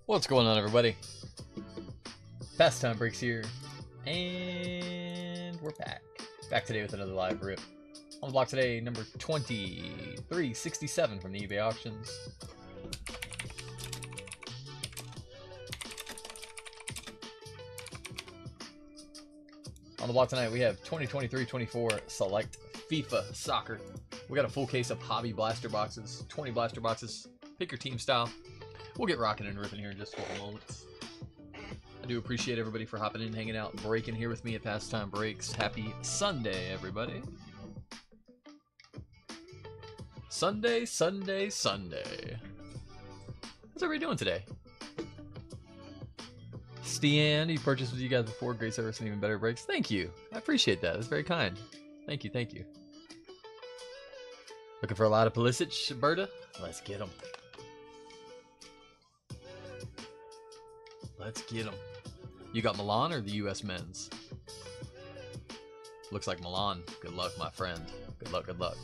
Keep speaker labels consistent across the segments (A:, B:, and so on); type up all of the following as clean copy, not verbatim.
A: What's going on, everybody? Pastime Breaks here, and we're back. Back today with another live rip. On the block today, number 2367 from the eBay auctions. On the block tonight, we have 2023-24 Select FIFA Soccer. We got a full case of hobby blaster boxes, 20 blaster boxes. Pick your team style. We'll get rocking and ripping here in just a couple moments. I do appreciate everybody for hopping in, hanging out, breaking here with me at Pastime Breaks. Happy Sunday, everybody. Sunday, Sunday, Sunday. How's everybody doing today? Stian, he purchased with you guys before. Great service and even better breaks. Thank you. I appreciate that. That's very kind. Thank you, thank you. Looking for a lot of Pulisic, Berta? Let's get them. Let's get them. You got Milan or the U.S. men's? Looks like Milan. Good luck, my friend. Good luck, good luck.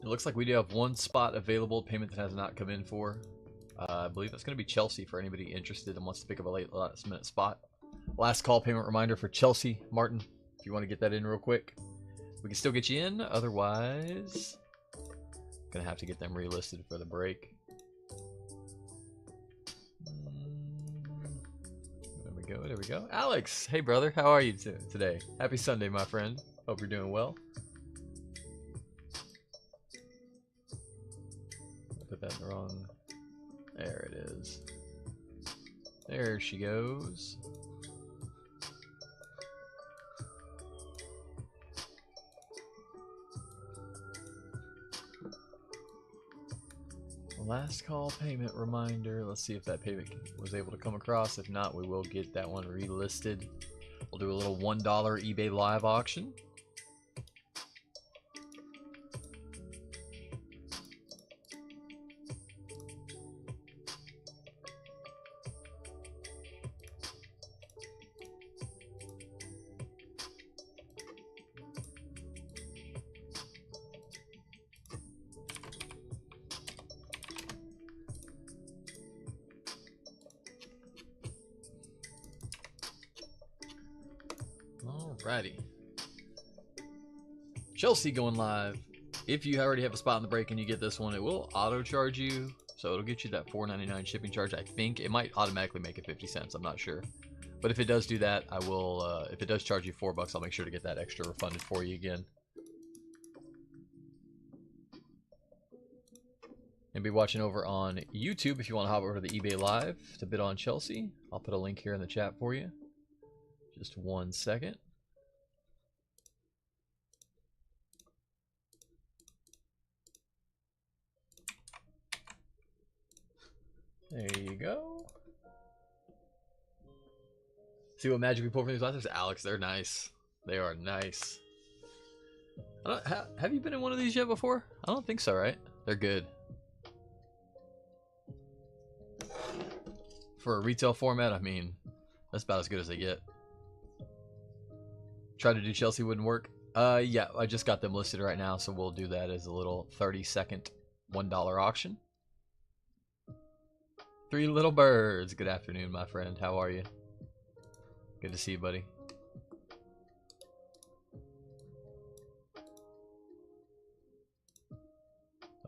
A: It looks like we do have one spot available, payment that has not come in for. I believe that's going to be Chelsea for anybody interested and wants to pick up a last minute spot. Last call payment reminder for Chelsea, Martin, if you want to get that in real quick. We can still get you in, otherwise, going to have to get them relisted for the break. There we go, there we go. Alex, hey brother, how are you today? Happy Sunday, my friend. Hope you're doing well. Put that in the wrong. There it is. There she goes. Last call payment reminder. Let's see if that payment was able to come across. If not, we will get that one relisted. We'll do a little $1 eBay live auction. Alrighty. Chelsea going live. If you already have a spot in the break and you get this one, it will auto charge you. So it'll get you that $4.99 shipping charge. I think it might automatically make it 50 cents. I'm not sure. But if it does do that, I will, if it does charge you $4, I'll make sure to get that extra refunded for you again. And be watching over on YouTube if you want to hop over to the eBay Live to bid on Chelsea. I'll put a link here in the chat for you. Just 1 second. There you go. See what magic we pull from these blasters? Alex, they're nice. They are nice. Have you been in one of these yet before? I don't think so, right? They're good. For a retail format, I mean, that's about as good as they get. Tried to do Chelsea, wouldn't work. Yeah, I just got them listed right now, so we'll do that as a little 30-second $1 auction. Three little birds. Good afternoon, my friend. How are you? Good to see you, buddy.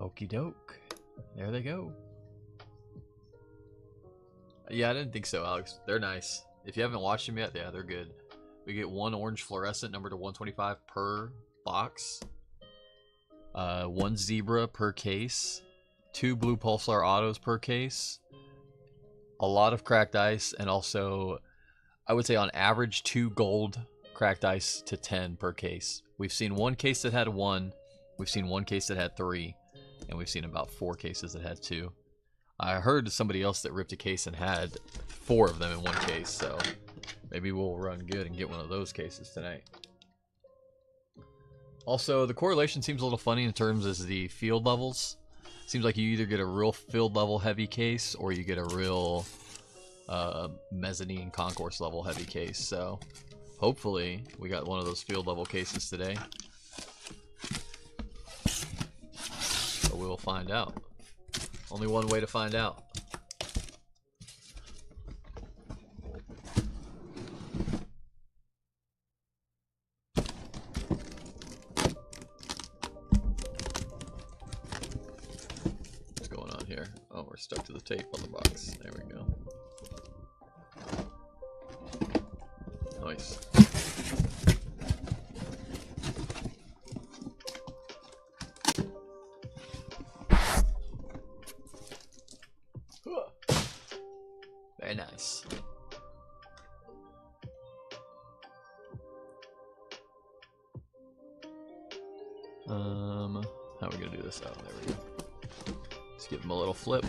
A: Okie doke. There they go. Yeah, I didn't think so, Alex. They're nice. If you haven't watched them yet, yeah, they're good. We get one orange fluorescent number to 125 per box. One zebra per case. 2 blue pulsar autos per case. A lot of cracked ice, and also, I would say on average, 2 gold cracked ice to 10 per case. We've seen one case that had 1. We've seen one case that had 3. And we've seen about 4 cases that had 2. I heard somebody else that ripped a case and had 4 of them in one case, so maybe we'll run good and get one of those cases tonight. Also, the correlation seems a little funny in terms of the field levels. Seems like you either get a real field level heavy case or you get a real mezzanine concourse level heavy case. So hopefully we got one of those field level cases today. But we will find out. Only one way to find out. What's going on here? Oh, we're stuck to the tape on the box. There we go. Nice. Very nice. How are we gonna do this? Oh, there we go. Let's give him a little flip.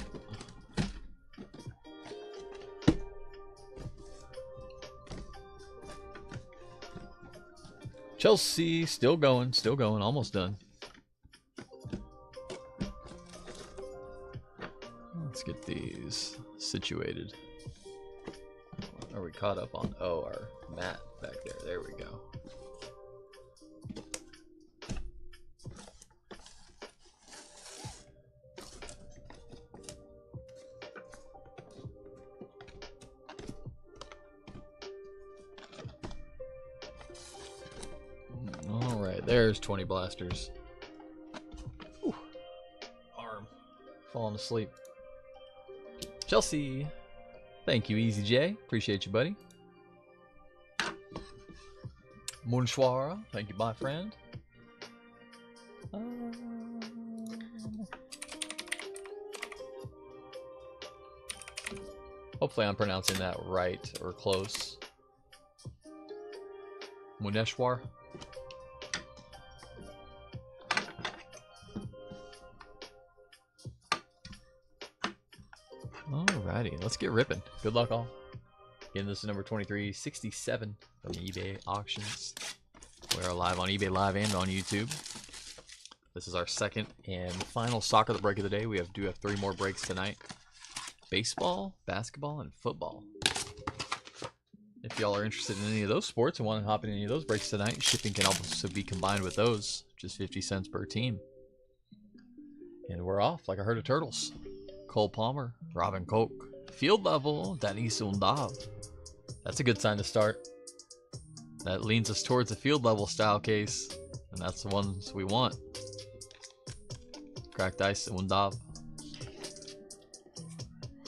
A: Chelsea, still going, almost done. Let's get these situated. Are we caught up on? Oh, our mat back there. There we go. All right, there's 20 blasters. Whew. Arm falling asleep. Chelsea. Thank you, Easy J. Appreciate you, buddy. Moonshwara. Thank you, my friend. Hopefully I'm pronouncing that right or close. Muneshwar. Alrighty, let's get ripping. Good luck, all. Again, this is number 2367 from eBay Auctions. We are live on eBay Live and on YouTube. This is our second and final soccer the break of the day. We do have 3 more breaks tonight. Baseball, basketball, and football. If y'all are interested in any of those sports and want to hop in any of those breaks tonight, shipping can also be combined with those. Just 50 cents per team. And we're off like a herd of turtles. Cole Palmer, Robin Koch, field level, Dennis Undav. That's a good sign to start. That leans us towards a field level style case, and that's the ones we want. Cracked ice, Undav.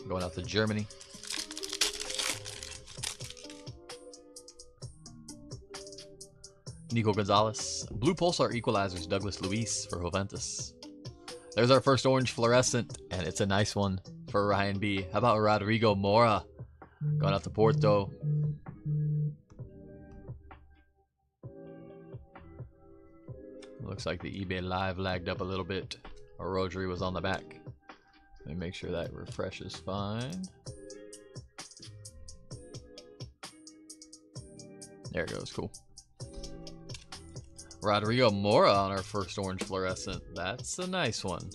A: Going out to Germany. Nico Gonzalez. Blue Pulsar Equalizers, Douglas Luis for Juventus. There's our first orange fluorescent, and it's a nice one for Ryan B. How about Rodrigo Mora? Going out to Porto. Looks like the eBay Live lagged up a little bit. Or Rodri was on the back. Let me make sure that refreshes fine. There it goes, cool. Rodrigo Mora on our first orange fluorescent. That's a nice one.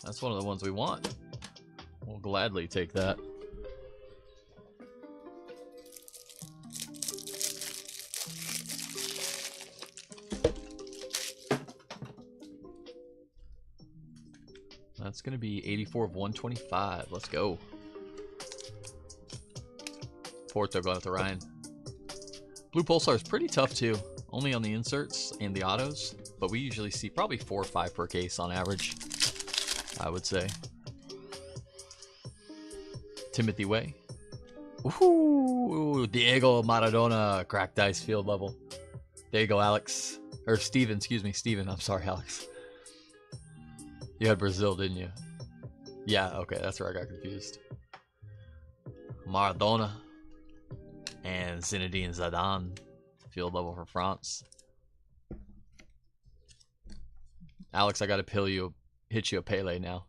A: That's one of the ones we want. We'll gladly take that. That's going to be 84 of 125. Let's go. Porto going out to Ryan. Blue Pulsar is pretty tough too. Only on the inserts and the autos, but we usually see probably 4 or 5 per case on average, I would say. Timothy Way. Ooh, Diego Maradona, cracked dice field level. There you go, Alex. Or Steven, excuse me, Steven. I'm sorry, Alex. You had Brazil, didn't you? Yeah, okay, that's where I got confused. Maradona and Zinedine Zidane. Field level for France. Alex, I gotta hit you a Pele now.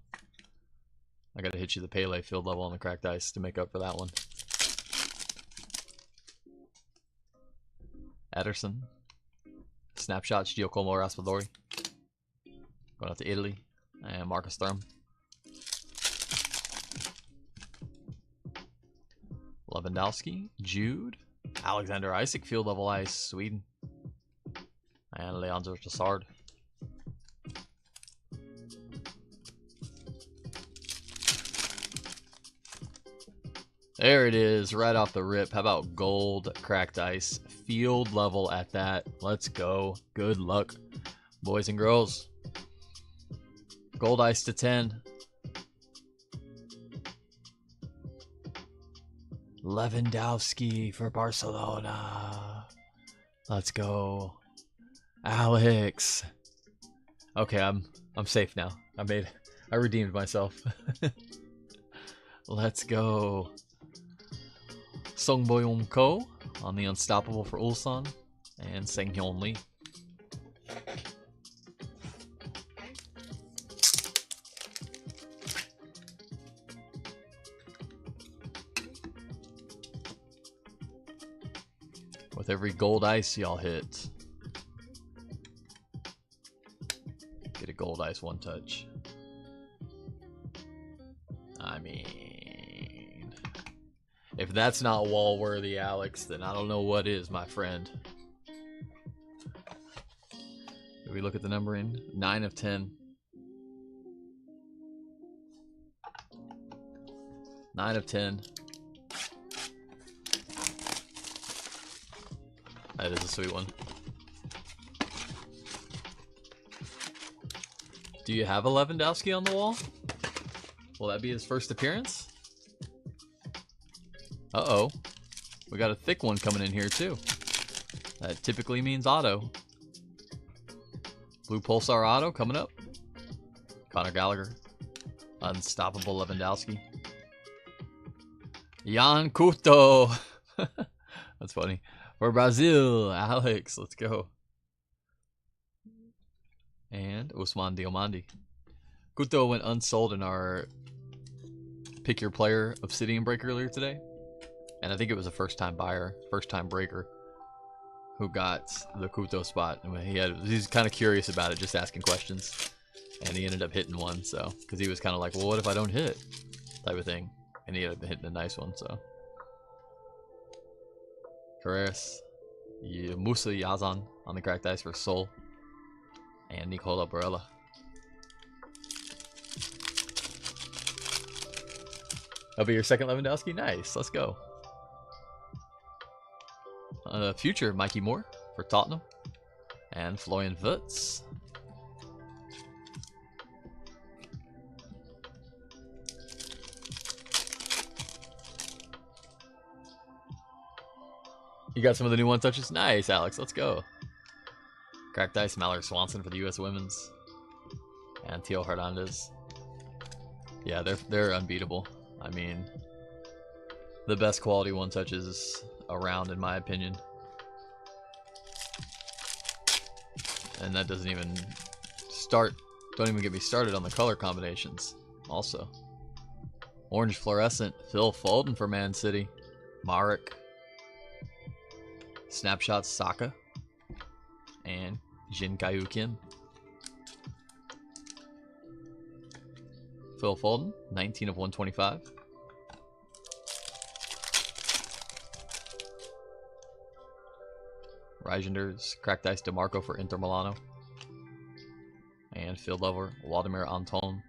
A: I gotta hit you the Pele field level on the cracked ice to make up for that one. Ederson. Snapshots, Giacomo Raspadori. Going out to Italy. And Marcus Thuram. Lewandowski. Jude. Alexander Isak, field level ice, Sweden. And Leandro Trossard. There it is, right off the rip. How about gold cracked ice? Field level at that. Let's go. Good luck, boys and girls. Gold ice to 10. Lewandowski for Barcelona. Let's go. Alex. Okay, I'm safe now. I redeemed myself. Let's go. Song Boyum Ko on the Unstoppable for Ulsan, and Sang Hyun Lee. With every gold ice y'all hit, get a gold ice one touch. I mean, if that's not wall worthy, Alex, then I don't know what is, my friend. Do we look at the numbering? 9 of 10. 9 of 10. That is a sweet one. Do you have a Lewandowski on the wall? Will that be his first appearance? Uh-oh. We got a thick one coming in here, too. That typically means auto. Blue Pulsar auto coming up. Conor Gallagher. Unstoppable Lewandowski. Jan Couto. That's funny. For Brazil, Alex. Let's go. And Ousmane Diomande. Couto went unsold in our Pick Your Player Obsidian break earlier today. And I think it was a first-time buyer, first-time breaker, who got the Couto spot. And he's kind of curious about it, just asking questions. And he ended up hitting one, so. Because he was kind of like, well, what if I don't hit? Type of thing. And he ended up hitting a nice one, so. Carreras. Musa Yazan on the cracked ice for Seoul. And Nicola Barella. That'll be your second Lewandowski? Nice, let's go. Future Mikey Moore for Tottenham. And Florian Wirtz. You got some of the new one touches? Nice, Alex. Let's go. Cracked ice, Mallory Swanson for the U.S. Women's. And Theo Hernandez. Yeah, they're unbeatable. I mean, the best quality one touches around, in my opinion. And that doesn't even start. Don't even get me started on the color combinations. Also, orange fluorescent, Phil Foden for Man City. Marek. Snapshot Saka. And Jin Kyu Kim. Phil Foden, 19 of 125. Reijenders, cracked ice DeMarco for Inter Milano. And field level, Waldemar Anton.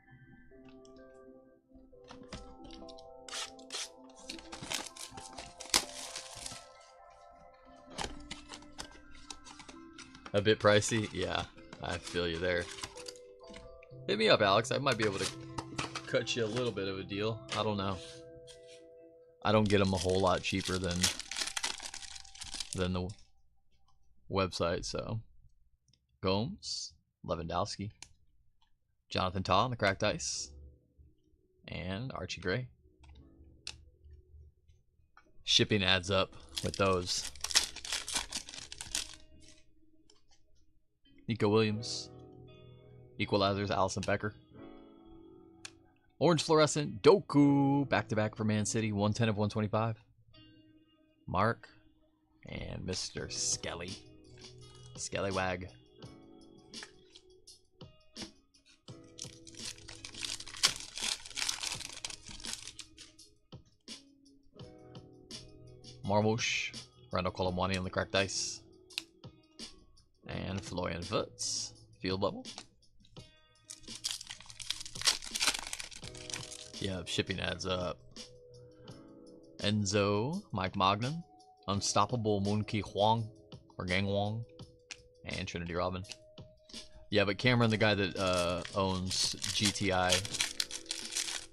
A: A bit pricey? Yeah, I feel you there. Hit me up, Alex. I might be able to cut you a little bit of a deal. I don't know. I don't get them a whole lot cheaper than the website, so. Gomes, Lewandowski, Jonathan Tah on the cracked ice, and Archie Gray. Shipping adds up with those. Nico Williams, Equalizers, Allison Becker, Orange fluorescent, Doku, back-to-back for Man City, 110 of 125. Mark, and Mr. Skelly. Skellywag. Marmouche, Randall Colomwani on the cracked dice. And Florian Wirtz, field level. Yeah, shipping adds up. Enzo, Mike Magnan, Unstoppable Moonki Huang, or Gang Wong, and Trinity Robin. Yeah, but Cameron, the guy that owns GTI,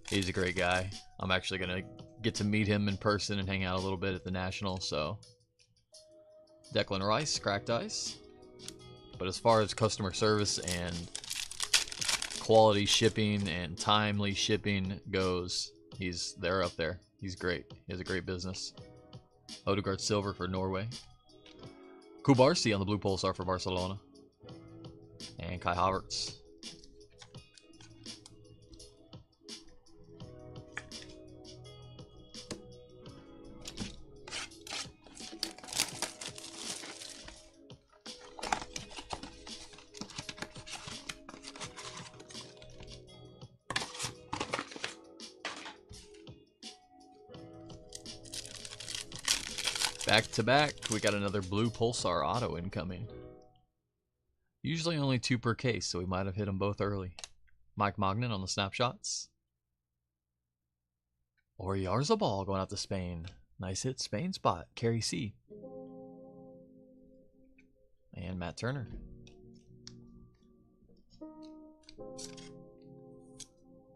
A: he's a great guy. I'm actually going to get to meet him in person and hang out a little bit at the National, so. Declan Rice, cracked ice. But as far as customer service and quality shipping and timely shipping goes, they're up there. He's great. He has a great business. Odegaard Silver for Norway. Kubarsi on the blue pulsar for Barcelona. And Kai Havertz. Back to back, we got another blue pulsar auto incoming. Usually only 2 per case, so we might have hit them both early. Mike Magnan on the snapshots. Oyarzabal going out to Spain. Nice hit, Spain spot. Carrie C. And Matt Turner.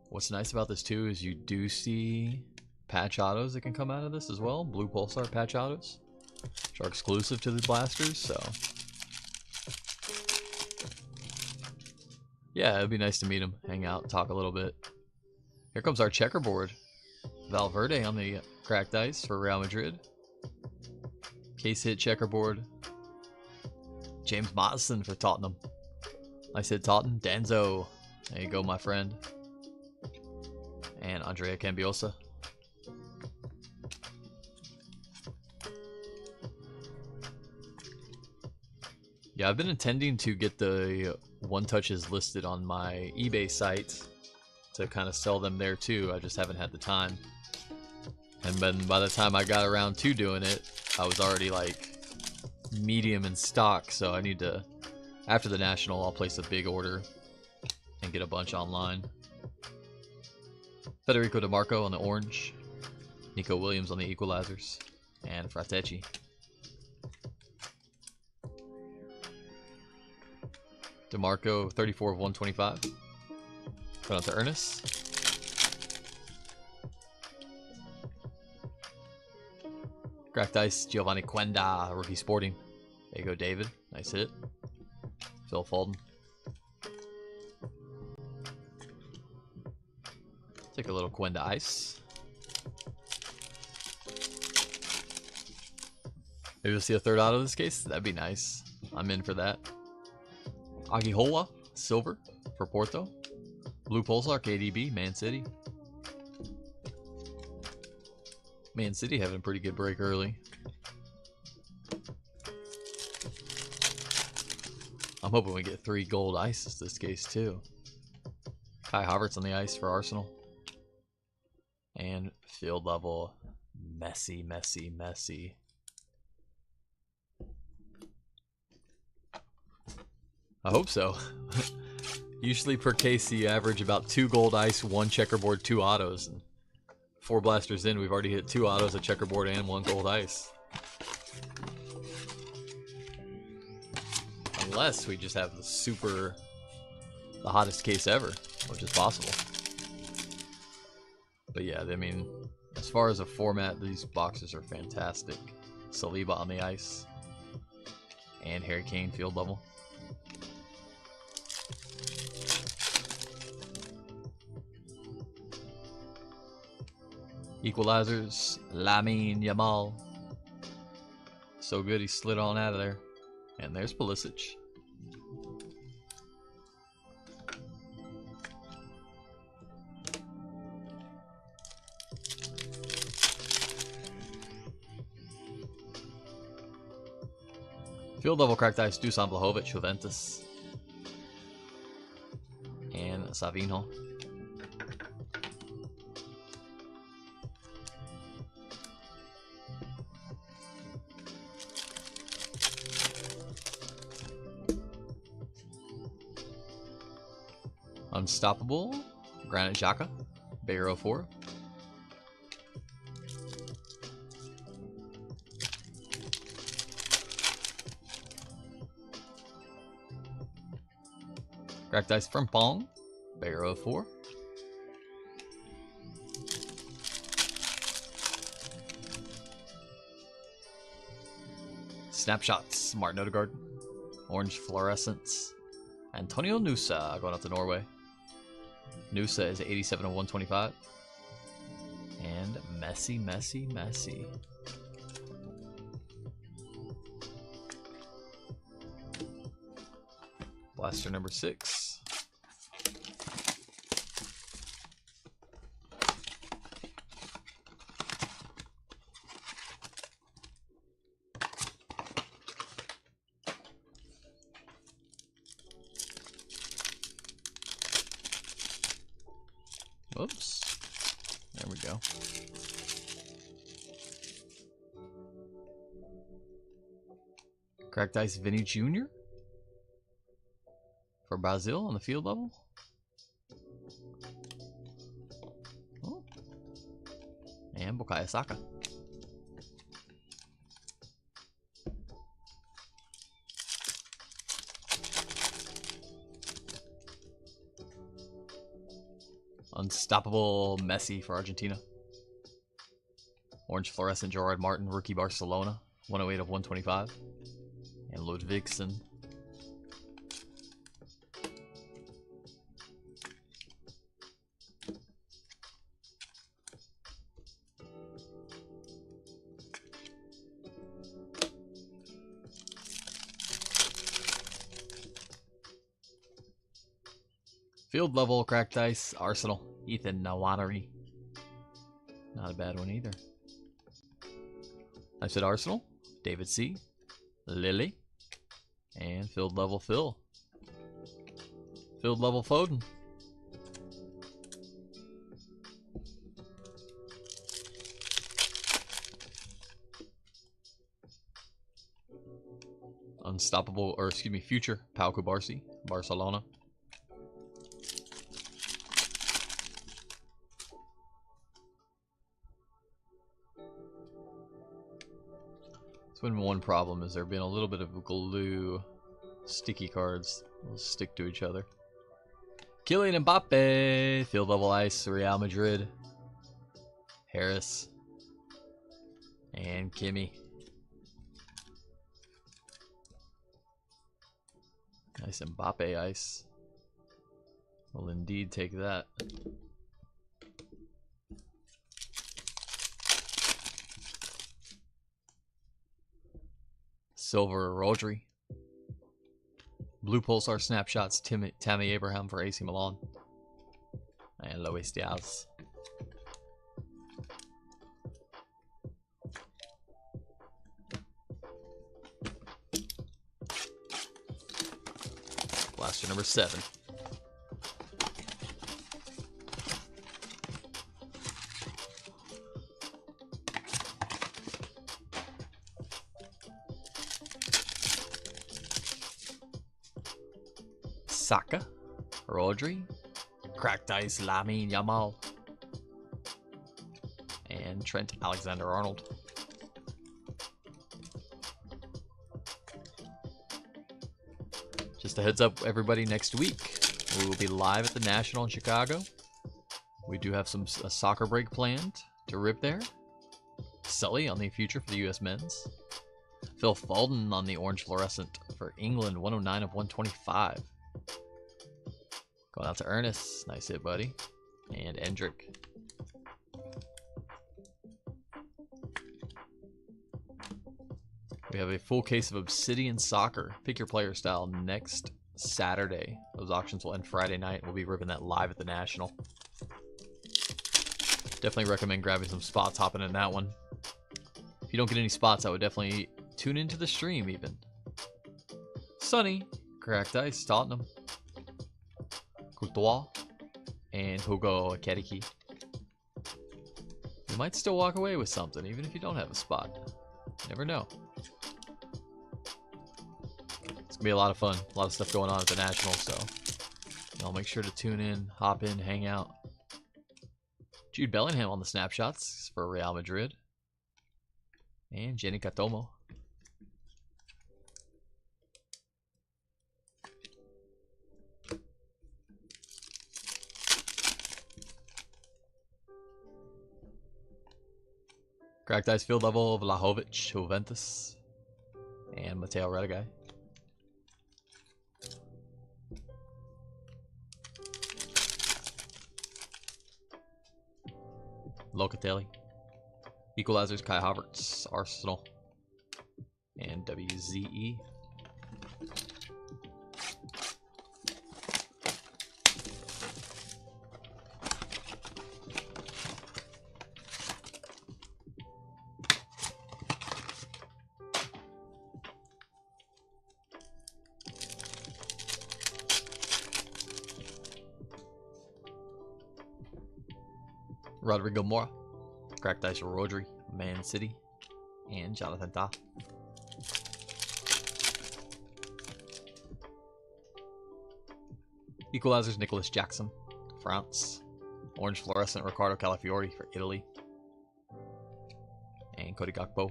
A: What's nice about this too is you do see patch autos that can come out of this as well. Blue pulsar patch autos, which are exclusive to the blasters, so yeah, it'd be nice to meet him, hang out, talk a little bit. Here comes our checkerboard. Valverde on the cracked ice for Real Madrid. Case hit checkerboard. James Maddison for Tottenham. Nice hit, Tottenham. Danzo. There you go, my friend. And Andrea Cambiosa. Yeah, I've been intending to get the one touches listed on my eBay site to kind of sell them there too. I just haven't had the time. And then by the time I got around to doing it, I was already like medium in stock. So I need to, after the National, I'll place a big order and get a bunch online. Federico DeMarco on the orange. Nico Williams on the equalizers. And Fratecci. DeMarco, 34 of 125. Put out to Ernest. Cracked ice, Giovanni Quenda, rookie sporting. There you go, David. Nice hit. Phil Fulton. Take a little Quenda ice. Maybe we'll see a third auto in this case. That'd be nice. I'm in for that. Aguijola, silver for Porto. Blue pulsar, KDB, Man City. Man City having a pretty good break early. I'm hoping we get 3 gold ices this case too. Kai Havertz on the ice for Arsenal. And field level, Messi, Messi, Messi. I hope so. Usually per case you average about 2 gold ice, 1 checkerboard, 2 autos. And 4 blasters in, we've already hit 2 autos, a checkerboard, and 1 gold ice. Unless we just have the hottest case ever, which is possible. But yeah, I mean, as far as a format, these boxes are fantastic. Saliba on the ice. And Harry Kane field level. Equalizers, Lamine Yamal. So good, he slid on out of there. And there's Pulisic. Field level cracked ice, Dusan Vlahovic, Juventus. And Savino. Unstoppable, Granit Xhaka, Bayer 04. Cracked Ice from Pong, Bayer 04. Snapshots, Martin Odegaard, Orange Fluorescence, Antonio Nusa going out to Norway. Nusa is 87 of 125. And Messi. Blaster number 6. Oops. There we go. Cracked Ice Vinny Jr. for Brazil on the field level. Oh. And Bukayo Saka. Unstoppable Messi for Argentina. Orange Fluorescent Gerard Martin, rookie Barcelona, 108 of 125. And Ludvigsen. Field level cracked ice, Arsenal, Ethan Nwaneri. Not a bad one either. I said Arsenal, David C, Lily, and field level Phil. Field level Foden. Unstoppable, or excuse me, future Pau Kubarsi, Barcelona. It's been one problem is there been a little bit of glue, sticky cards will stick to each other. Kylian Mbappe, field level ice, Real Madrid, Harris, and Kimmy. Nice Mbappe ice. Will indeed take that. Silver Rodri. Blue Pulsar Snapshots, Tammy Abraham for AC Milan. And Luis Diaz. Blaster number 7. Saka, Rodri, Cracked Ice, Lamine Yamal, and Trent Alexander-Arnold. Just a heads up, everybody, next week we will be live at the National in Chicago. We do have a soccer break planned to rip there. Sully on the future for the U.S. men's. Phil Foden on the orange fluorescent for England, 109 of 125. Going out to Ernest. Nice hit, buddy. And Endrick. We have a full case of Obsidian Soccer. Pick your player style next Saturday. Those auctions will end Friday night. We'll be ripping that live at the National. Definitely recommend grabbing some spots, hopping in that one. If you don't get any spots, I would definitely tune into the stream even. Sonny. Cracked Ice, Tottenham. Courtois. And Hugo Ekitike. You might still walk away with something, even if you don't have a spot. You never know. It's gonna be a lot of fun. A lot of stuff going on at the National, so I'll make sure to tune in, hop in, hang out. Jude Bellingham on the snapshots for Real Madrid. And Jenny Katomo. Cracked Ice field level of Vlahovic, Juventus, and Matteo Redeguy. Locatelli. Equalizers, Kai Havertz, Arsenal, and WZE. Rodrigo Mora, Cracked Ice Rodri, Man City, and Jonathan Tah. Equalizers, Nicholas Jackson, France. Orange Fluorescent, Riccardo Calafiori for Italy. And Cody Gakpo.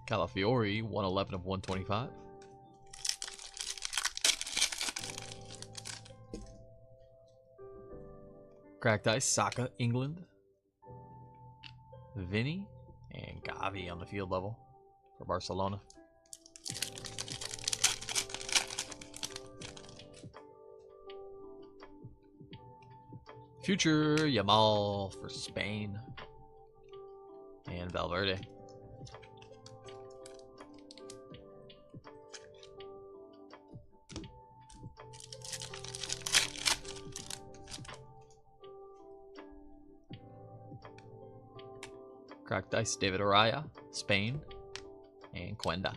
A: Calafiori, 111 of 125. Cracked Ice, Saka, England. Vinny and Gavi on the field level for Barcelona. Future Yamal for Spain. And Valverde. Cracked Ice, David Araya, Spain, and Quenda.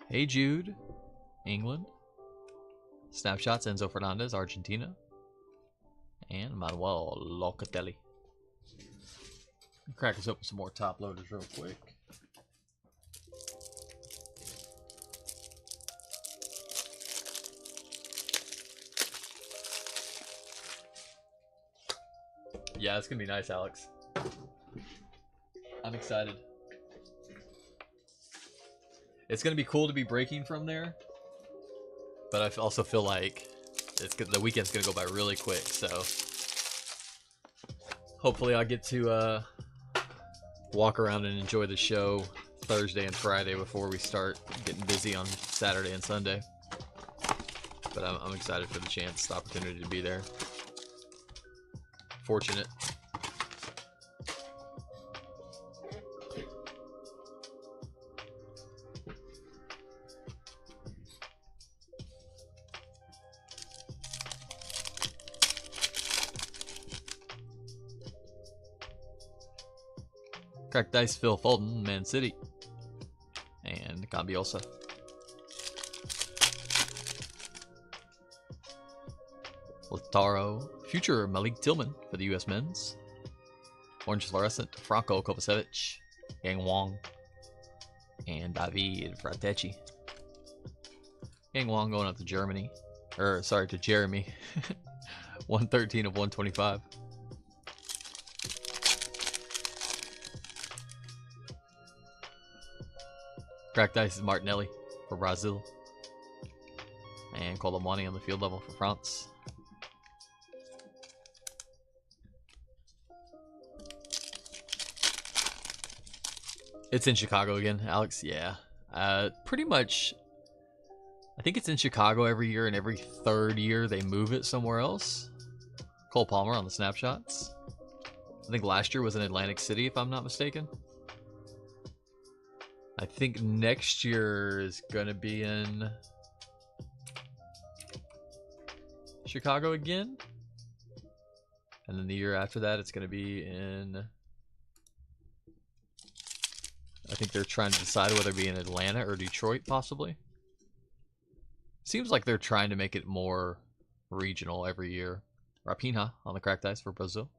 A: Hey Jude, England. Snapshots, Enzo Fernandez, Argentina, and Manuel Locatelli. Crack us open some more top loaders real quick. Yeah, it's gonna be nice, Alex. I'm excited. It's gonna be cool to be breaking from there, but I also feel like the weekend's gonna go by really quick. So hopefully, I get to walk around and enjoy the show Thursday and Friday before we start getting busy on Saturday and Sunday. But I'm excited for the chance, the opportunity to be there. Fortunate. Cracked Dice, Phil Foden, Man City, and Cambiosa. Lautaro, future Malik Tillman for the U.S. men's. Orange Fluorescent, Franco Kovacevic, Yang Wong, and David Fratecci. Yang Wong going up to Germany, or sorry, to Jeremy. 113 of 125. Cracked Ice is Martinelli for Brazil, and Colomani on the field level for France. It's in Chicago again, Alex. Yeah. Pretty much, I think it's in Chicago every year, and every third year they move it somewhere else. Cole Palmer on the snapshots. I think last year was in Atlantic City, if I'm not mistaken. I think next year is going to be in Chicago again. And then the year after that, it's going to be in... I think they're trying to decide whether to be in Atlanta or Detroit, possibly. Seems like they're trying to make it more regional every year. Rapinha on the cracked ice for Brazil.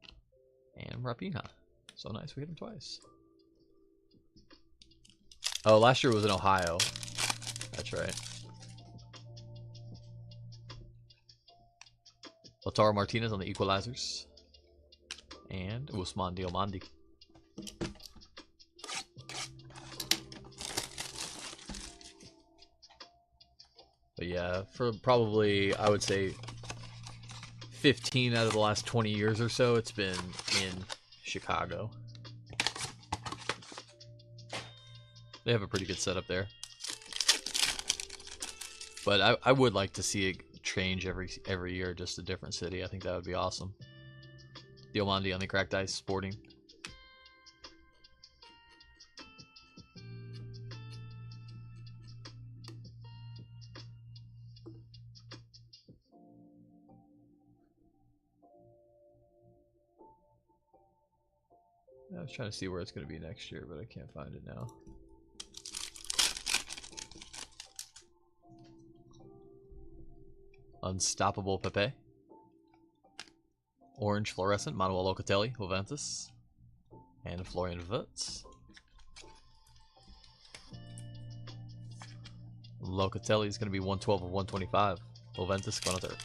A: And Rapinha. So nice, we hit him twice. Oh, last year was in Ohio. That's right. Lautaro Martinez on the equalizers. And Ousmane Diomandi. But yeah, for probably, I would say, 15 out of the last 20 years or so, it's been in Chicago. They have a pretty good setup there. But I would like to see it change every year, just a different city. I think that would be awesome. Diomandi on the cracked ice, Sporting. I was trying to see where it's going to be next year, but I can't find it now. Unstoppable Pepe. Orange Fluorescent, Manuel Locatelli, Juventus. And Florian Wirtz. Locatelli is going to be 112 of 125. Juventus going to third.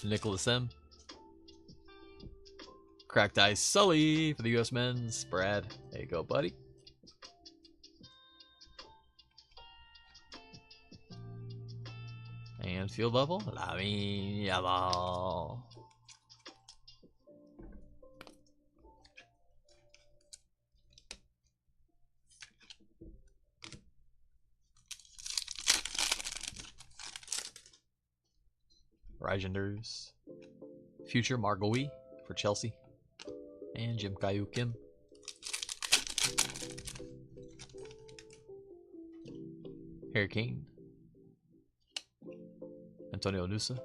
A: Nicholas M. Cracked ice Sully for the U.S. men's. Brad, there you go, buddy. And field level, Lamine Yamal. Rijenders. Future Margoui for Chelsea. And Jim Caillou Kim. Harry Kane. Antonio Nusa.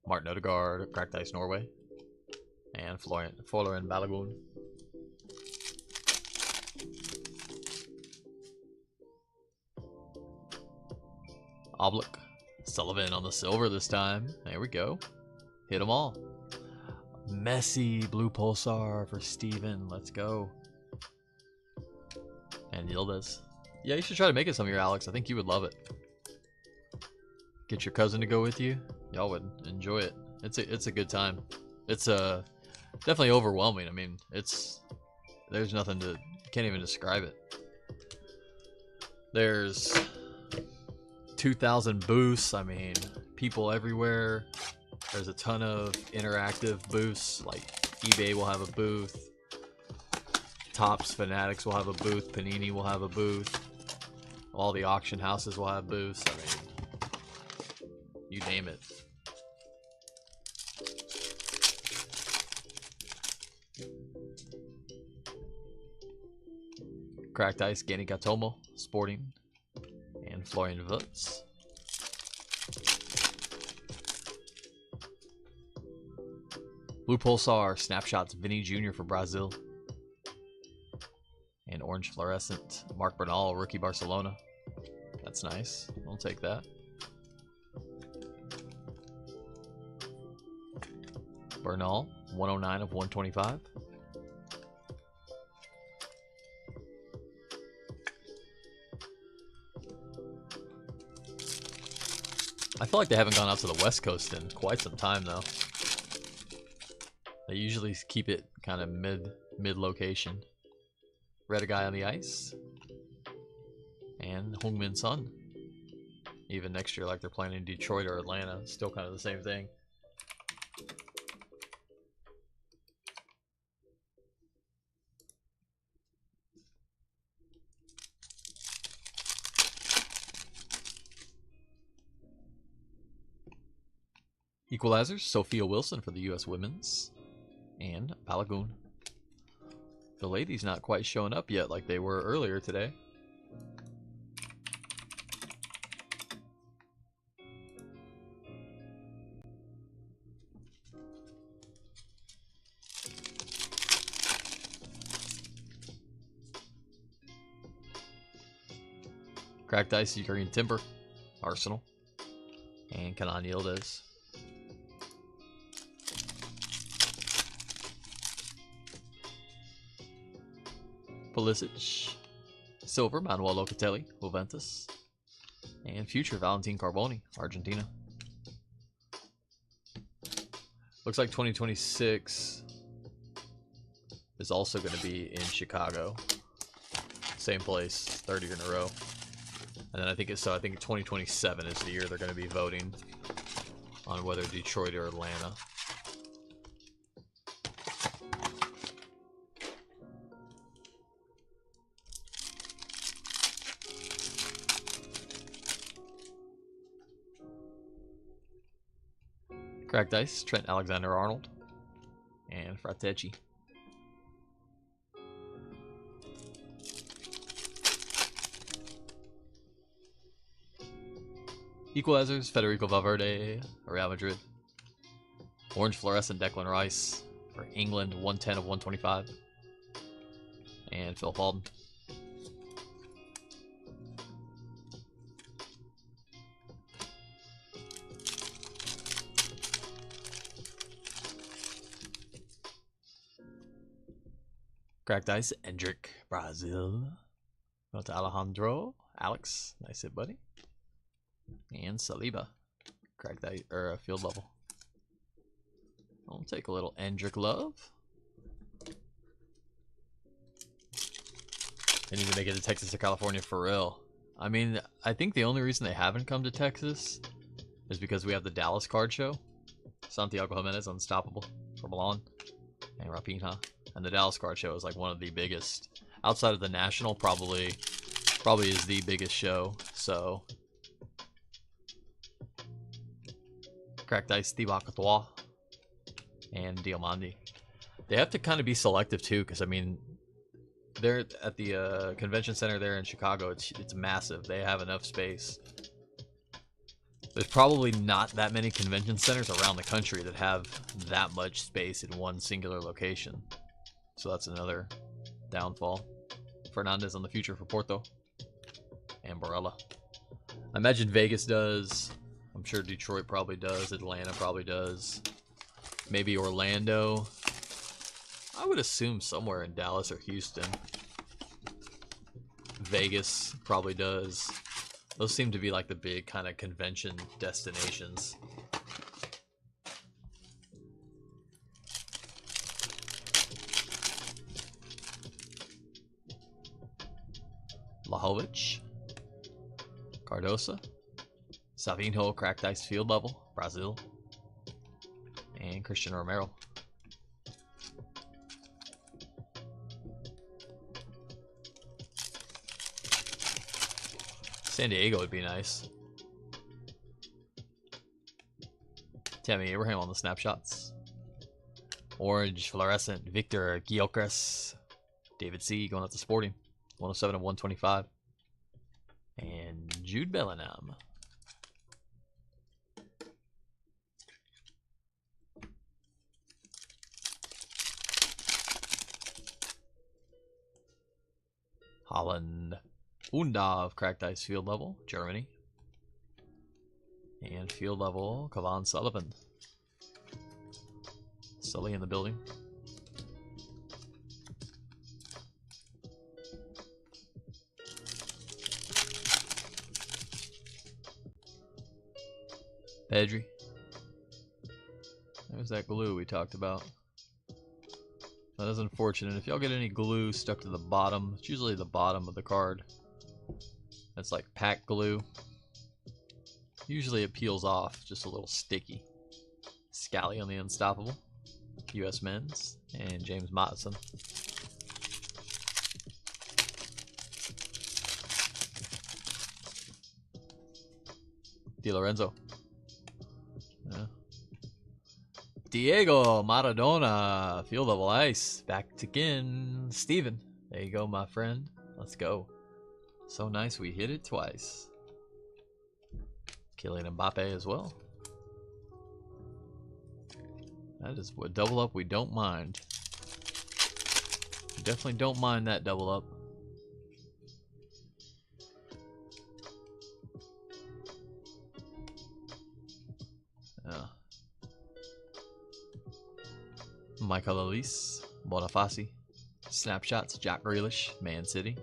A: Martin Odegaard, Cracked Ice Norway. And Florian Balogun. Oblak. Sullivan on the silver this time. There we go. Hit them all. Messi, Blue Pulsar for Steven. Let's go. And Yildiz. Yeah, you should try to make it some year, Alex. I think you would love it. Get your cousin to go with you. Y'all would enjoy it. It's a good time. It's definitely overwhelming. I mean, there's nothing to, can't even describe it. There's 2,000 booths. I mean, people everywhere. There's a ton of interactive booths, like eBay will have a booth, Topps Fanatics will have a booth, Panini will have a booth, all the auction houses will have booths. I mean, you name it. Cracked Ice, Gani Gatomo, Sporting, and Florian Wirtz. Blue Pulsar, Snapshots, Vinny Jr. for Brazil. And Orange Fluorescent, Mark Bernal, Rookie Barcelona. That's nice. I'll take that. Bernal, 109 of 125. I feel like they haven't gone out to the West Coast in quite some time, though. They usually keep it kind of mid location. Red a guy on the ice. And Heung-min Son. Even next year, like they're playing in Detroit or Atlanta. Still kind of the same thing. Equalizers, Sophia Wilson for the U.S. Women's. And Balogun. The ladies not quite showing up yet like they were earlier today. Cracked Ice, Ukrainian Timber, Arsenal, and Kenan Yildiz. Pulisic, Silver, Manuel Locatelli, Juventus, and Future, Valentin Carboni, Argentina. Looks like 2026 is also going to be in Chicago. Same place, third year in a row. And then I think 2027 is the year they're going to be voting on whether Detroit or Atlanta. Cracked Ice, Trent Alexander-Arnold, and Fratecci. Equalizers, Federico Valverde, Real Madrid. Orange Fluorescent, Declan Rice for England, 110 of 125. And Phil Foden. Cracked Ice, Endrick, Brazil. Go to Alejandro, Alex, nice hit, buddy. And Saliba, Cracked Ice, or field level. I'll take a little Endrick love. They need to make it to Texas or California for real. I mean, I think the only reason they haven't come to Texas is because we have the Dallas card show. Santiago Jimenez, Unstoppable for Milan, and Rapinha. And the Dallas card show is like one of the biggest outside of the national. Probably is the biggest show. So, Cracked Ice, Thibaut Courtois, and Diomandi. They have to kind of be selective too, because I mean, they're at the convention center there in Chicago. It's massive. They have enough space. There's probably not that many convention centers around the country that have that much space in one singular location. So that's another downfall. Fernandez on the future for Porto. And Barella. I imagine Vegas does. I'm sure Detroit probably does. Atlanta probably does. Maybe Orlando. I would assume somewhere in Dallas or Houston. Vegas probably does. Those seem to be like the big kind of convention destinations. Lajovic, Cardosa, Savinho, Cracked Ice, field level, Brazil, and Christian Romero. San Diego would be nice. Tammy Abraham on the snapshots. Orange Fluorescent, Victor Gyökeres, David C. going out to Sporting, 107 of 125. And Jude Bellingham. Holland. Undav, Cracked Ice, field level, Germany. And field level, Kavan Sullivan. Sully in the building. Pedri. There's that glue we talked about. That is unfortunate. If y'all get any glue stuck to the bottom, it's usually the bottom of the card. That's like pack glue. Usually it peels off, just a little sticky. Scally on the Unstoppable. US Men's. And James Matson. Di Lorenzo. Yeah. Diego Maradona. Field level ice. Back to Kin. Steven. There you go, my friend. Let's go. So nice we hit it twice. Kylian Mbappe as well. That is a double up we don't mind. We definitely don't mind that double up. Michael Elise, Bonifaci. Snapshots, Jack Grealish, Man City.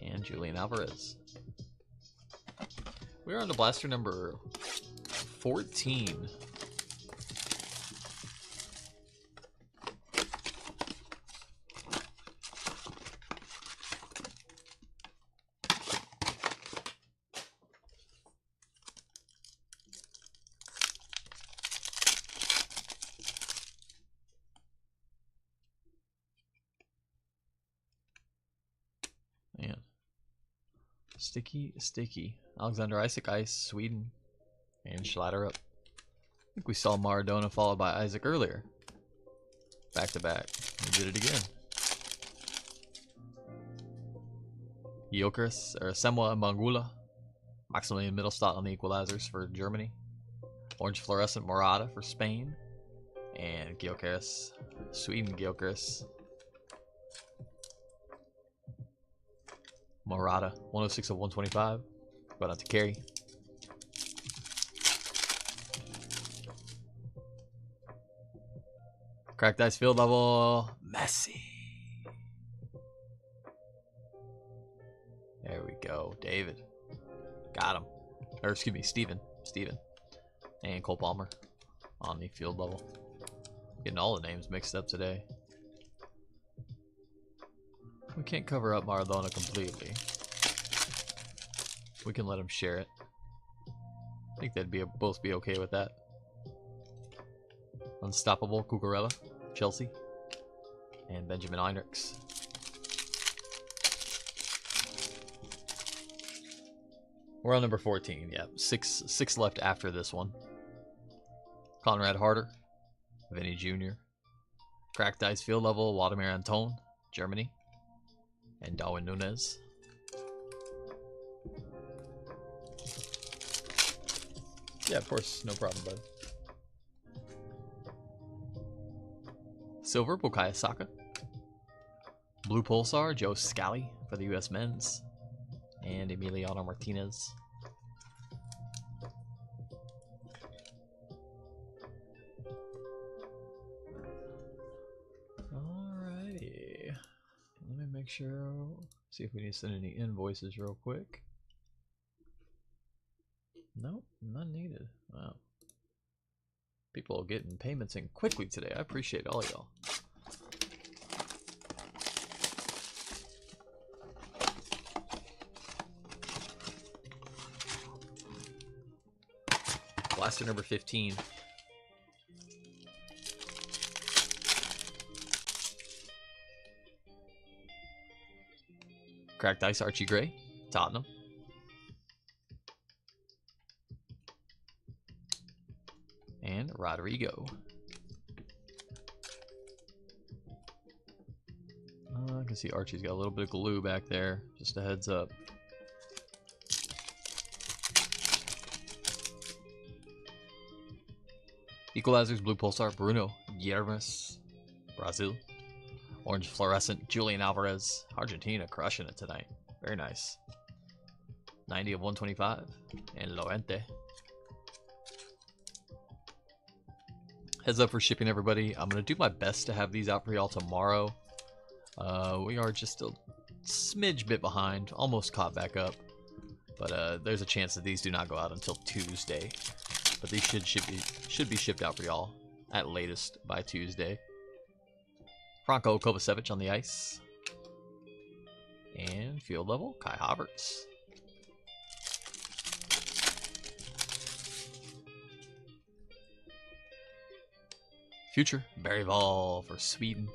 A: And Julian Alvarez. We're on to blaster number 14. Man. Sticky. Alexander Isak, Ice, Sweden. And Schlatter up. I think we saw Maradona followed by Isaac earlier. Back to back. We did it again. Gyökeres, or Semwa Mangula. Maximilian Mittelstadt on the equalizers for Germany. Orange Fluorescent Morata for Spain. And Gyökeres. Sweden Gyökeres. Morata, 106 of 125. Going out to carry. Cracked ice field level. Messi. There we go. David. Got him. Or excuse me, Steven. And Cole Palmer on the field level. Getting all the names mixed up today. We can't cover up Maradona completely. We can let him share it. I think they'd both be okay with that. Unstoppable Cucurella, Chelsea, and Benjamin Heinrichs. We're on number 14. Yeah, six left after this one. Conrad Harder, Vinny Jr., Cracked Ice Field Level, Vladimir Anton, Germany, and Darwin Nunez. Yeah, of course, no problem, bud. Silver, Bukayo Saka. Blue Pulsar, Joe Scally for the U.S. men's. And Emiliano Martinez. Alrighty. Let me make sure. See if we need to send any invoices real quick. Nope, none needed. Wow. People are getting payments in quickly today. I appreciate all y'all. Blaster number 15. Cracked Ice Archie Gray, Tottenham. And Rodrigo. I can see Archie's got a little bit of glue back there. Just a heads up. Equalizers, Blue Pulsar, Bruno Guilhermes, Brazil. Orange Fluorescent, Julian Alvarez, Argentina crushing it tonight. Very nice. 90 of 125. And Lorente. Heads up for shipping, everybody. I'm going to do my best to have these out for y'all tomorrow. We are just a smidge bit behind. Almost caught back up. But there's a chance that these do not go out until Tuesday. But these should be shipped out for y'all at latest by Tuesday. Franco Kovacevic on the ice. And field level, Kai Havertz. Future, Barry Vol for Sweden.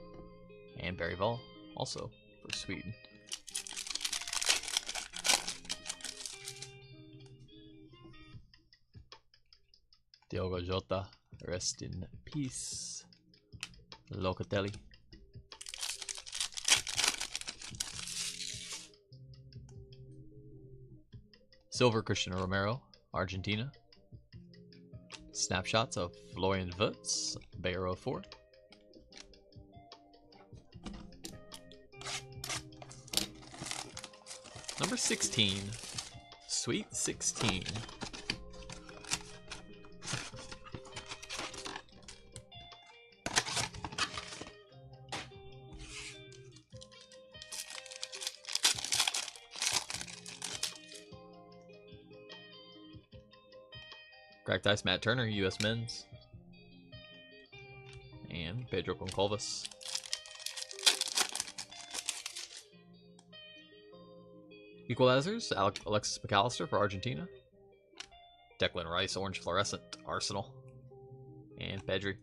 A: And Barry Vol also for Sweden. Diogo Jota, rest in peace. Locatelli. Silver, Cristiano Romero, Argentina. Snapshots of Florian Wirtz, Bayer 04. Number 16. Sweet 16. Cracked Ice, Matt Turner, U.S. Men's. And Pedro Goncalves. Equalizers, Alexis McAllister for Argentina. Declan Rice, Orange Fluorescent, Arsenal. And Pedri.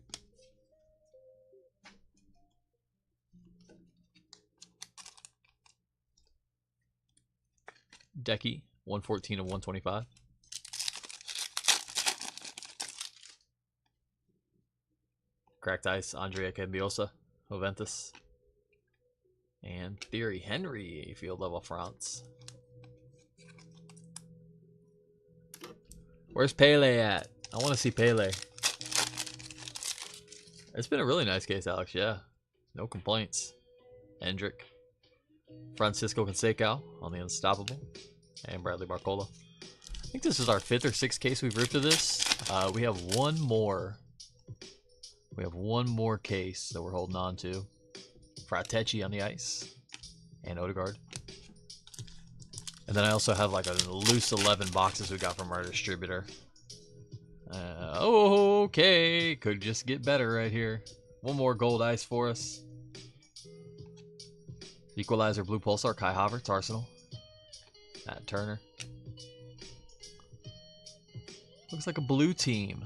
A: Decky, 114 of 125. Cracked Ice, Andrea Cambiosa, Juventus. And Thierry Henry, Field Level France. Where's Pele at? I want to see Pele. It's been a really nice case, Alex. Yeah. No complaints. Hendrick. Francisco Conseco on the Unstoppable. And Bradley Barcola. I think this is our 5th or 6th case we've ripped of this. We have one more. We have one more case that we're holding on to. Fratecci on the ice. And Odegaard. And then I also have like a loose 11 boxes we got from our distributor. Okay, could just get better right here. One more gold ice for us. Equalizer, Blue Pulsar, Kai Havertz, Arsenal. Matt Turner. Looks like a blue team.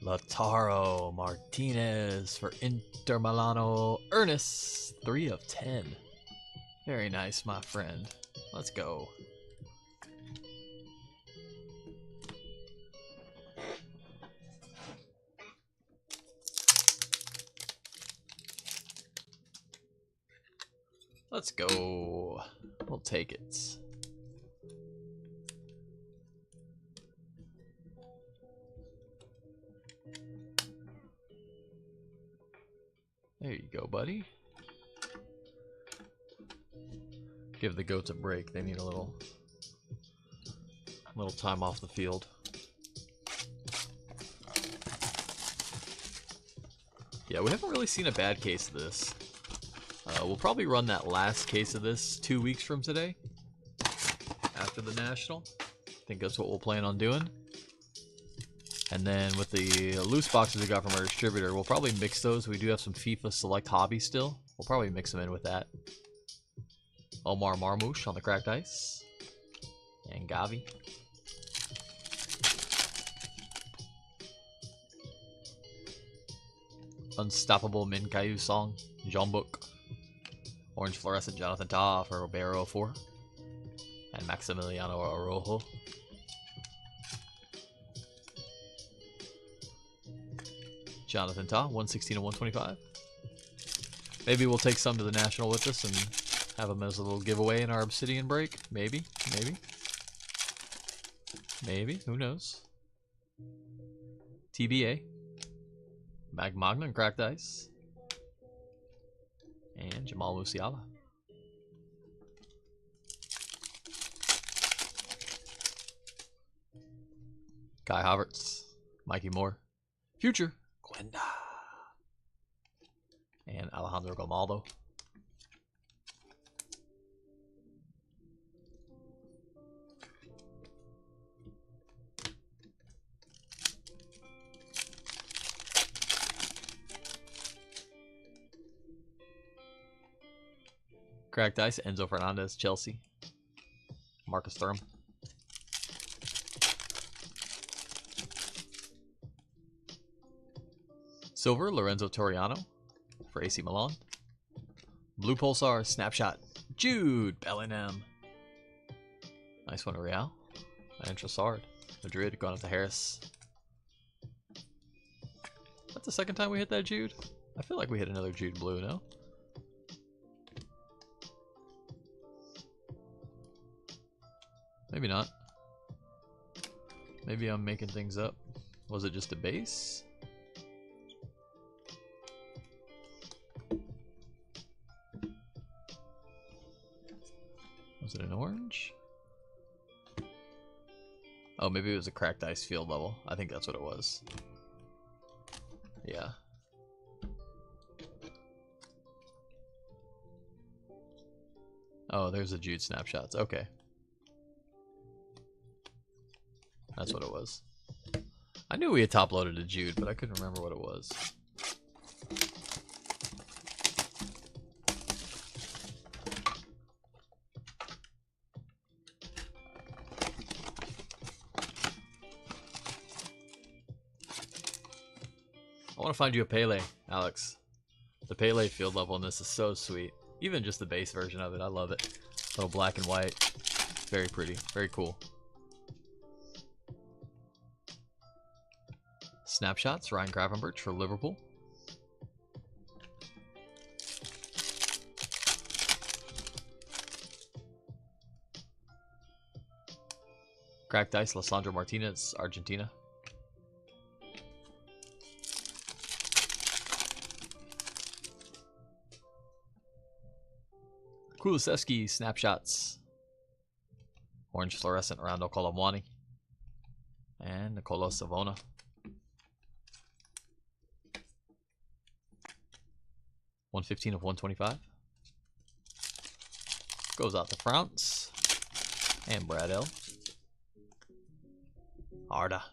A: Lautaro Martinez for Inter Milano. Ernest, 3 of 10. Very nice, my friend. Let's go. Let's go. We'll take it. There you go, buddy. Give the goats a break. They need a little time off the field. Yeah, we haven't really seen a bad case of this. We'll probably run that last case of this 2 weeks from today, after the National. I think that's what we'll plan on doing. And then with the loose boxes we got from our distributor, we'll probably mix those. We do have some FIFA Select Hobby still. We'll probably mix them in with that. Omar Marmouche on the Cracked Ice. And Gavi. Unstoppable Min Caillou Song. Jean-Book. Orange Fluorescent Jonathan Tah for Roberto 4. And Maximiliano Araujo. Jonathan Tah, 116 and 125. Maybe we'll take some to the National with us and have them as a little giveaway in our Obsidian break. Maybe. Who knows? TBA. Magmagna and Cracked Ice. And Jamal Musiala. Kai Havertz. Mikey Moore. Future. Gwenda. And Alejandro Grimaldo. Cracked Ice, Enzo Fernandez, Chelsea. Marcus Thuram. Silver, Lorenzo Toriano for AC Milan. Blue Pulsar, Snapshot, Jude Bellingham. Nice one to Real. And Trossard. Madrid going up to Harris. That's the second time we hit that Jude? I feel like we hit another Jude Blue, no? Maybe not. Maybe I'm making things up. Was it just a base? Was it an orange? Oh, maybe it was a Cracked Ice field level. I think that's what it was. Yeah. Oh, there's the Jude snapshots. Okay. That's what it was. I knew we had top-loaded a Jude, but I couldn't remember what it was. I want to find you a Pele, Alex. The Pele field level in this is so sweet. Even just the base version of it, I love it. Little black and white. Very pretty. Very cool. Snapshots, Ryan Gravenberch for Liverpool. Cracked Ice, Lissandro Martinez, Argentina. Kulusevski, Snapshots. Orange Fluorescent, Rando Colomwani. And Nicola Savona. $115 of 125. Goes out to France. And Brad L. Arda.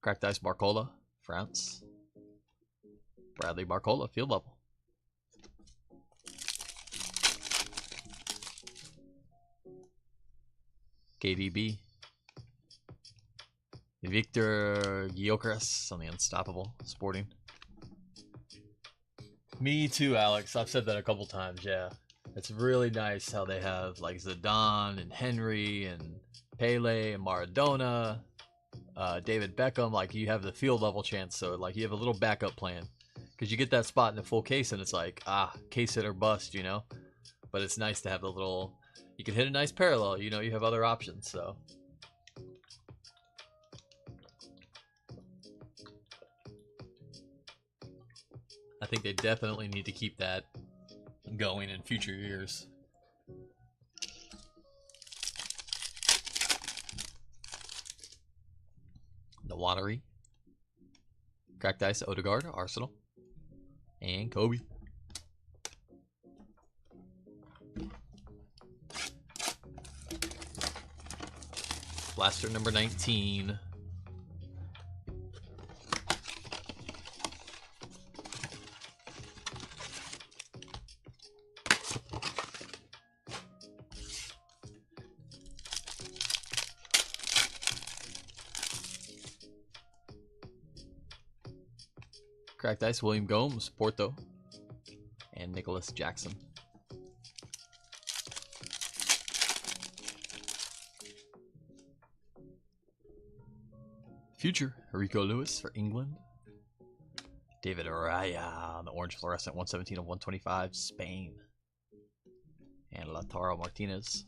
A: Cracked Ice Barcola, France. Bradley Barcola, field level. KDB. Victor Gyökeres on the Unstoppable Sporting. Me too, Alex. I've said that a couple times, yeah. It's really nice how they have like Zidane and Henry and Pele and Maradona, David Beckham. Like you have the field level chance, so like you have a little backup plan. Because you get that spot in the full case and it's like, case hit or bust, you know? But it's nice to have the little... You can hit a nice parallel, you know, you have other options, so. I think they definitely need to keep that going in future years. The Watery. Cracked Ice, Odegaard, Arsenal. And Kobe. Blaster number 19. Cracked Ice, William Gomes, Porto. And Nicholas Jackson. Future, Rico Lewis for England. David Araya on the Orange Fluorescent, 117 of 125, Spain. And Lautaro Martinez.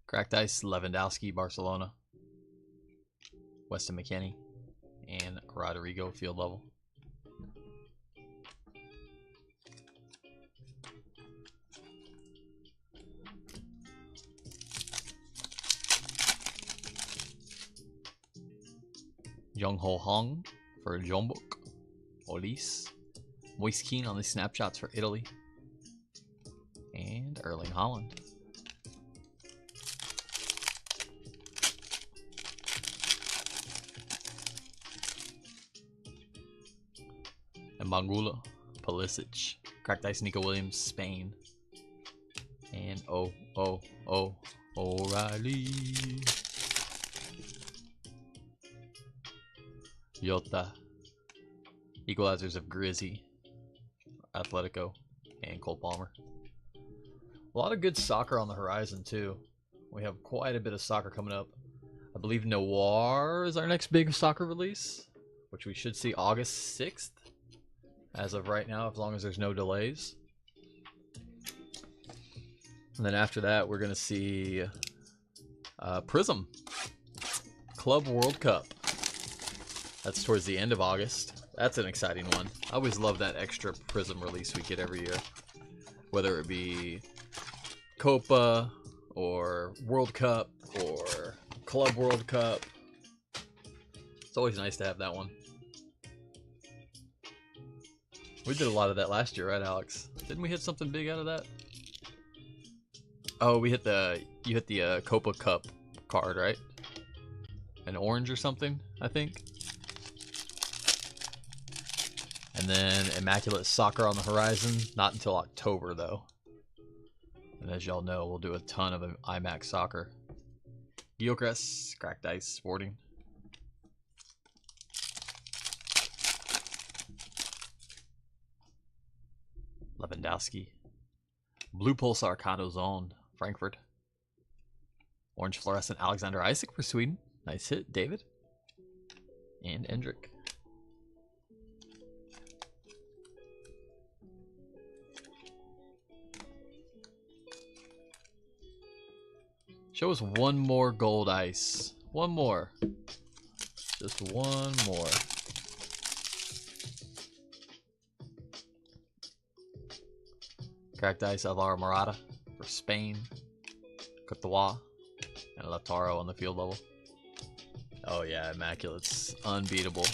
A: Cracked Ice, Lewandowski, Barcelona. Weston McKennie. And Rodrigo, field level. Jung Ho Hong for Jombok. Olis. Moise Keane on the snapshots for Italy. And Erling Haaland. And Bangula. Pulisic. Cracked Ice, Nico Williams, Spain. And O'Reilly. Jota. Equalizers of Grizzy, Atletico, and Cole Palmer. A lot of good soccer on the horizon, too. We have quite a bit of soccer coming up. I believe Noir is our next big soccer release, which we should see August 6th, as of right now, as long as there's no delays. And then after that, we're going to see Prism Club World Cup. That's towards the end of August. That's an exciting one. I always love that extra Prism release we get every year. Whether it be Copa, or World Cup, or Club World Cup. It's always nice to have that one. We did a lot of that last year, right, Alex? Didn't we hit something big out of that? Oh, we hit the... You hit the Copa Cup card, right? An orange or something, I think. And then Immaculate Soccer on the horizon. Not until October, though. And as y'all know, we'll do a ton of IMAX Soccer. Gilchrist, Cracked Ice, Sporting. Lewandowski. Blue Pulsar Kano Zone, Frankfurt. Orange Fluorescent Alexander Isak for Sweden. Nice hit, David. And Endrick. Show us one more gold ice. One more. Just one more. Cracked Ice Alvaro Morata for Spain. Courtois and Lautaro on the field level. Oh yeah, Immaculate's unbeatable.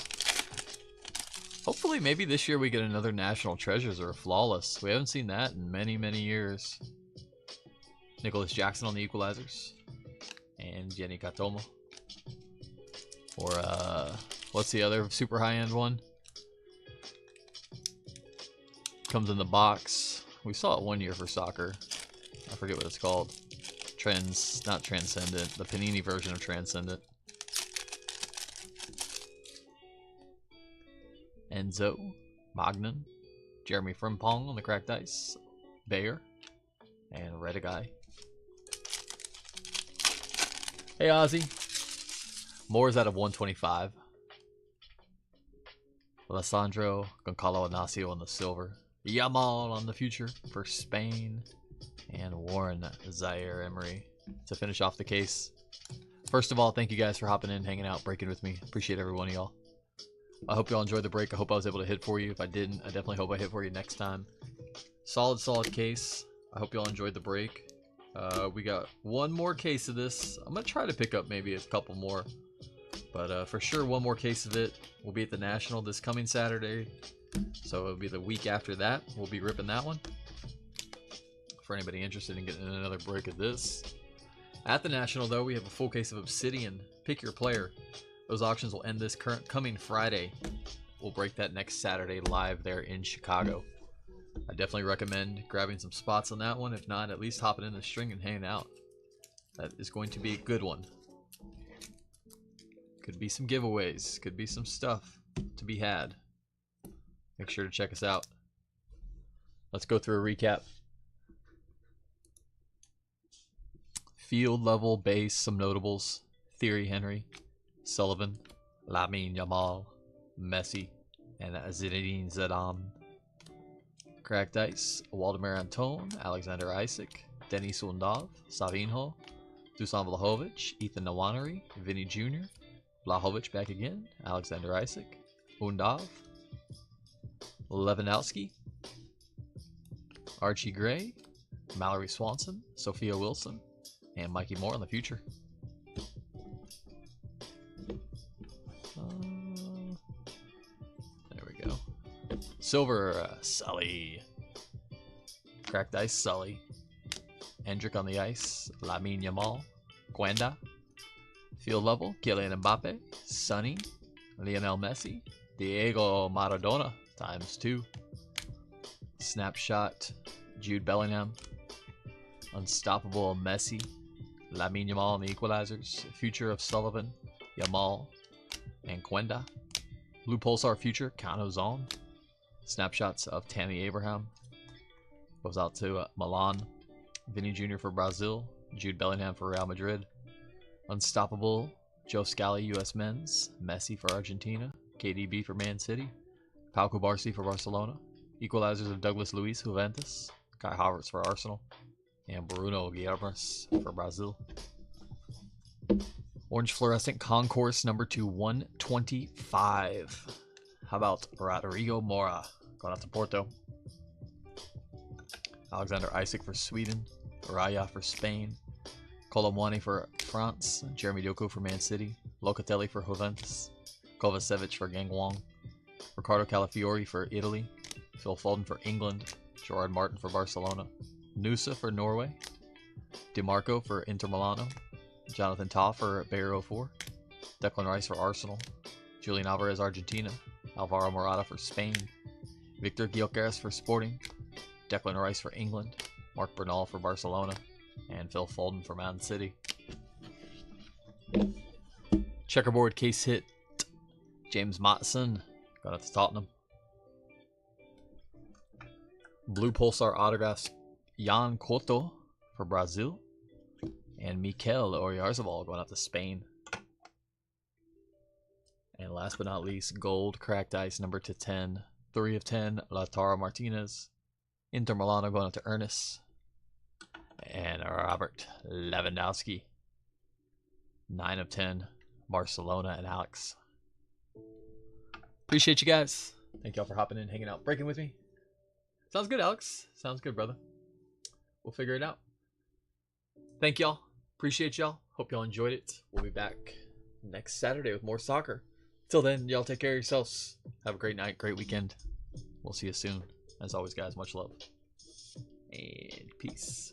A: Hopefully maybe this year we get another National Treasures or a Flawless. We haven't seen that in many, many years. Nicholas Jackson on the equalizers. And Jenny Katomo. Or what's the other super high-end one? Comes in the box. We saw it one year for soccer. I forget what it's called. Not Transcendent. The Panini version of Transcendent. Enzo. Magnan. Jeremy Frimpong on the Cracked Ice. Bayer. And Redigai. Hey Ozzy. Moore's out of 125. Alessandro Goncalo Inacio on the silver. Yamal on the future for Spain. And Warren Zaire Emery to finish off the case. First of all, thank you guys for hopping in, hanging out, breaking with me. Appreciate every one of y'all. I hope y'all enjoyed the break. I hope I was able to hit for you. If I didn't, I definitely hope I hit for you next time. Solid case. I hope y'all enjoyed the break. We got one more case of this. I'm going to try to pick up maybe a couple more. But for sure, one more case of it. We'll be at the National this coming Saturday. So it'll be the week after that. We'll be ripping that one. For anybody interested in getting another break of this. At the National, though, we have a full case of Obsidian. Pick your player. Those auctions will end this coming Friday. We'll break that next Saturday live there in Chicago. I definitely recommend grabbing some spots on that one. If not, at least hopping in the string and hanging out. That is going to be a good one. Could be some giveaways. Could be some stuff to be had. Make sure to check us out. Let's go through a recap. Field level base, some notables. Thierry Henry, Sullivan, Lamine Yamal, Messi, and Zinedine Zidane. Cracked Ice, Waldemar Antone, Alexander Isak, Denis Undav, Savinho, Dusan Vlahovic, Ethan Nwaneri, Vinny Jr., Vlahovic back again, Alexander Isak, Undav, Lewandowski, Archie Gray, Mallory Swanson, Sophia Wilson, and Mikey Moore in the future. There we go. Silver, Sully. Cracked Ice, Sully. Hendrick on the ice, Lamine Yamal. Gwenda. Field level, Kylian Mbappe. Sonny. Lionel Messi. Diego Maradona, ×2. Snapshot, Jude Bellingham. Unstoppable Messi. Lamine Yamal on the equalizers. Future of Sullivan, Yamal, and Gwenda. Blue Pulsar Future, Kano Zone. Snapshots of Tammy Abraham. Goes out to Milan. Vinny Jr. for Brazil. Jude Bellingham for Real Madrid. Unstoppable, Joe Scally, US Men's. Messi for Argentina. KDB for Man City. Pau Cubarsí for Barcelona. Equalizers of Douglas Luiz, Juventus. Kai Havertz for Arsenal. And Bruno Guilherme for Brazil. Orange Fluorescent Concourse number 2/125. How about Rodrigo Mora? Going out to Porto. Alexander Isak for Sweden. Raya for Spain. Colomwani for France. Jeremy Doku for Man City. Locatelli for Juventus. Kovacevic for Gangwon. Ricardo Calafiori for Italy. Phil Foden for England. Gerard Martin for Barcelona. Nusa for Norway. DiMarco for Inter Milano. Jonathan Tah for Bayer 04. Declan Rice for Arsenal. Julian Alvarez, Argentina. Alvaro Morata for Spain. Victor Gyökeres for Sporting. Declan Rice for England. Marc Bernal for Barcelona. And Phil Foden for Man City. Checkerboard case hit. James Matson. Got out to Tottenham. Blue Pulsar autographs. Jan Couto for Brazil. And Mikel Oyarzabal going up to Spain. And last but not least, gold cracked ice number to 10. 3 of 10, Lautaro Martinez. Inter Milano going up to Ernest. And Robert Lewandowski. 9 of 10, Barcelona and Alex. Appreciate you guys. Thank y'all for hopping in, hanging out, breaking with me. Sounds good, Alex. Sounds good, brother. We'll figure it out. Thank y'all. Appreciate y'all. Hope y'all enjoyed it. We'll be back next Saturday with more soccer. Till then, y'all take care of yourselves. Have a great night, great weekend. We'll see you soon. As always, guys, much love. And peace.